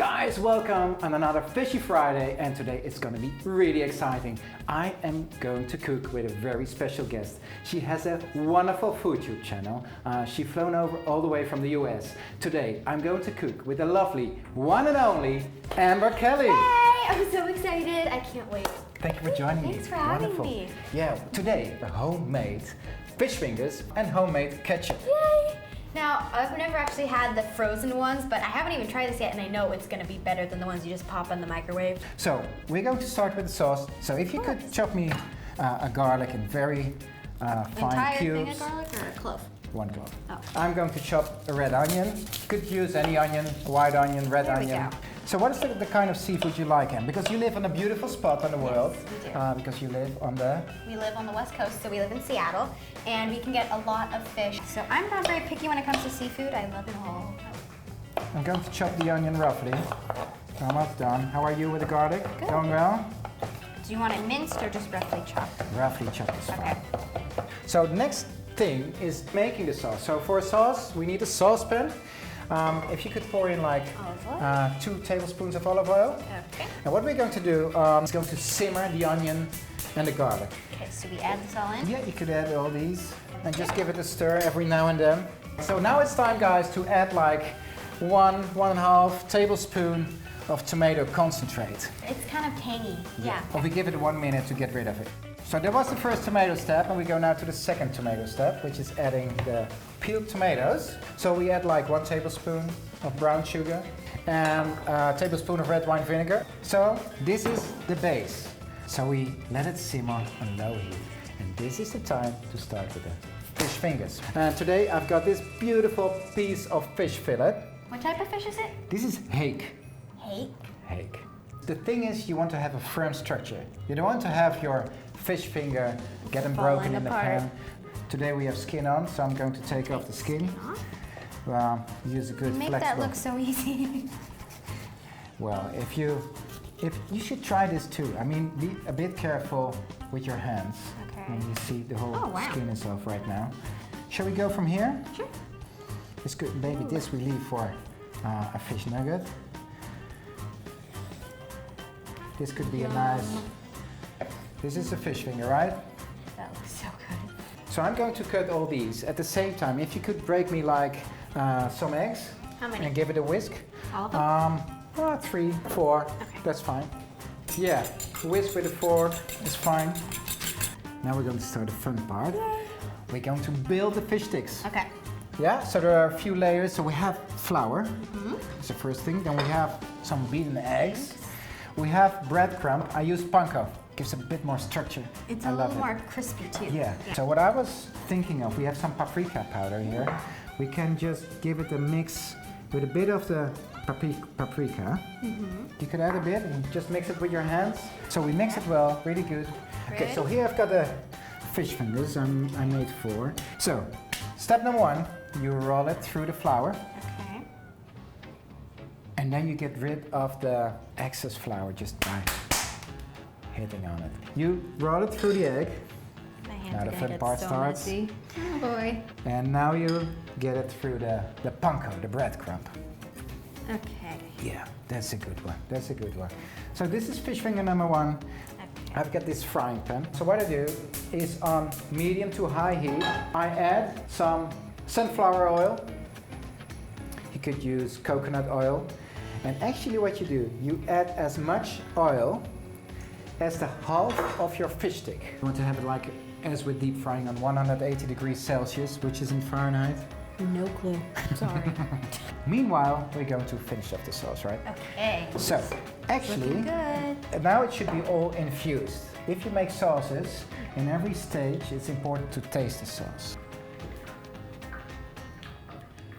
Guys, welcome on another Fishy Friday, and today it's going to be really exciting. I am going to cook with a very special guest. She has a wonderful food YouTube channel. She's flown over all the way from the US. Today I'm going to cook with the lovely one and only Amber Kelley. Hey, I'm so excited. I can't wait. Thank you for joining me. Thanks for having me. Yeah, today the homemade fish fingers and homemade ketchup. Yay! Now, I've never actually had the frozen ones, but I haven't even tried this yet, and I know it's going to be better than the ones you just pop in the microwave. So, we're going to start with the sauce. So if you could chop me a garlic in very fine Entire cubes. thing of garlic or a clove? One clove. Oh. I'm going to chop a red onion. Could use any onion, white onion, red There we onion. go. So what is the kind of seafood you like, Em? Because you live on a beautiful spot in the world. we do. Because you live on the... We live on the West Coast, so we live in Seattle, and we can get a lot of fish. So I'm not very picky when it comes to seafood. I love it all. I'm going to chop the onion roughly. Almost done. How are you with the garlic? Good. Going well? Do you want it minced or just roughly chopped? Roughly chopped is fine. Okay. So the next thing is making the sauce. So for a sauce, we need a saucepan. If you could pour in like Olive oil? 2 tablespoons of olive oil. Okay. Now what we're going to do is going to simmer the onion and the garlic. Okay, so we add this all in? Yeah, you could add all these and just give it a stir every now and then. So now it's time, guys, to add like 1.5 tablespoon of tomato concentrate. It's kind of tangy. Yeah. Or we give it 1 minute to get rid of it. So that was the first tomato step, and we go now to the second tomato step, which is adding the peeled tomatoes. So we add like 1 tablespoon of brown sugar and a tablespoon of red wine vinegar. So this is the base. So we let it simmer on low heat. And this is the time to start with the fish fingers. And today I've got this beautiful piece of fish fillet. What type of fish is it? This is hake. Hake. Hake. The thing is, you want to have a firm structure. You don't want to have your fish finger getting broken in the apart. pan. Today we have skin on, so I'm going to take off the skin. Use a good Make flexible. that look so easy. Well, if you should try this too. I mean, be a bit careful with your hands. Okay. And you see the whole Oh, wow. skin is off right now. Shall we go from here? Sure. It's good. Maybe this we leave for a fish nugget. This could be a nice. This is a fish finger, right? That looks so good. So I'm going to cut all these at the same time. If you could break me like some eggs. How many? And give it a whisk. All of them? 3, 4, Okay. that's fine. Yeah, whisk with a fork is fine. Now we're going to start the fun part. We're going to build the fish sticks. Okay. Yeah, so there are a few layers. So we have flour, that's the first thing. Then we have some beaten eggs. We have breadcrumb. I use panko. Gives a bit more structure. It's I a love little it. more crispy too. Yeah. So what I was thinking of, we have some paprika powder here. We can just give it a mix with a bit of the paprika. You could add a bit and just mix it with your hands. So we mix it well, really good. Okay, so here I've got the fish fingers. I made 4. So step number 1, you roll it through the flour. Okay. And then you get rid of the excess flour just by hitting on it. You roll it through the egg. My hands Now are the gonna fun get part so starts. messy. Oh boy. And now you get it through the panko, the breadcrumb. Okay. Yeah, that's a good one. That's a good one. So this is fish finger number 1. I've got this frying pan. So what I do is on medium to high heat, I add some sunflower oil. You could use coconut oil. And actually what you do, you add as much oil as the half of your fish stick. You want to have it like as with deep frying on 180 degrees Celsius, which is in Fahrenheit. No clue. Sorry. Meanwhile, we're going to finish off the sauce, right? Okay. So, actually, Looking good. now it should be all infused. If you make sauces, in every stage, it's important to taste the sauce.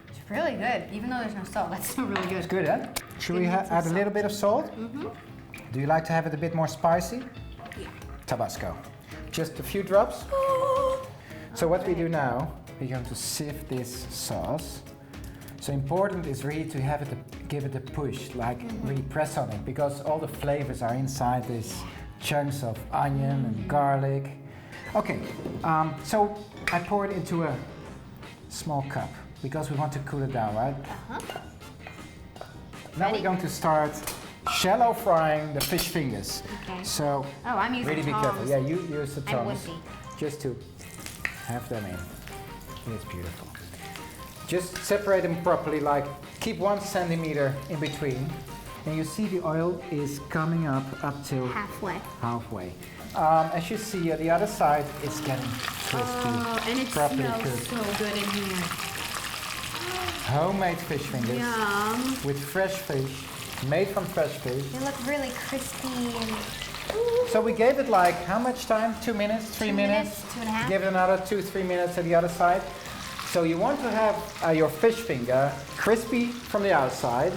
It's really good, even though there's no salt. That's still really good. It's good, huh? Should we Give me some add a little bit of salt? Mm-hmm. Do you like to have it a bit more spicy? Yeah. Tabasco. Just a few drops. So what we do now, we're going to sieve this sauce. So important is really to have it, give it a push, like really press on it, because all the flavors are inside these chunks of onion and garlic. Okay, so I pour it into a small cup because we want to cool it down, right? Now Ready? we're going to start shallow frying the fish fingers. Okay. So Oh, I'm using really be tongs. careful. Yeah, you use the I'm tongs wimpy. just to have them in. It's beautiful. Just separate them properly, like keep 1 centimeter in between. And you see the oil is coming up till halfway. As you see, the other side is getting crispy. Oh, and it properly smells cooked. so good in here. Homemade fish fingers Yum. with fresh fish, made from fresh fish. They look really crispy and So we gave it like how much time? 2 minutes, 3 2 minutes? 2.5. Give it another 2-3 minutes at the other side. So you want to have your fish finger crispy from the outside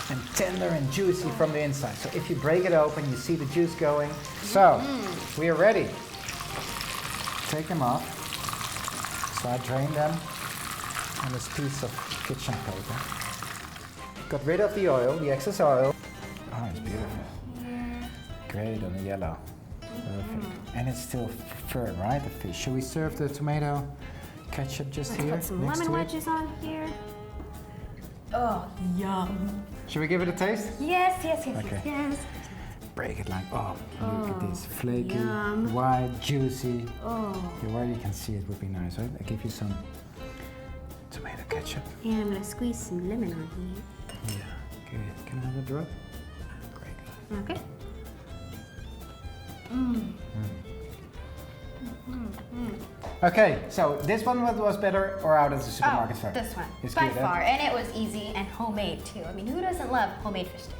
and tender and juicy from the inside. So if you break it open, you see the juice going. So we are ready. Take them off. So I drain them on this piece of kitchen paper. Got rid of the oil, the excess oil. Oh, it's beautiful. Great on the yellow. Perfect. And it's still firm, right? The fish. Should we serve the tomato ketchup just Let's here? put some next lemon to it? wedges on here. Oh, yum. Should we give it a taste? Yes. Okay. Yes. Break it like, oh, look at this. Flaky, yum. white, juicy. Oh. Yeah, where you can see it would be nice, right? I'll give you some tomato ketchup. And I'm gonna squeeze some lemon on here. Yeah, good. Can I have a drop? Great. Okay. Okay, so this one was better or out of the supermarket store? This one. It's By good, eh? far. And it was easy and homemade too. I mean, who doesn't love homemade fish sticks?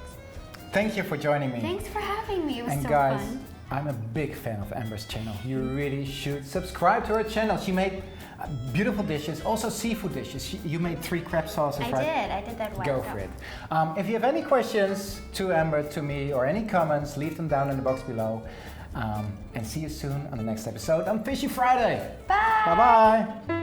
Thank you for joining me. Thanks for having me. It was And so guys, fun. I'm a big fan of Amber's channel. You really should subscribe to her channel. She made beautiful dishes, also seafood dishes. You made 3 crab sauces, right? I did that a while Go ago. for it. If you have any questions to Amber, to me, or any comments, leave them down in the box below. And see you soon on the next episode on Fishy Friday. Bye. Bye-bye.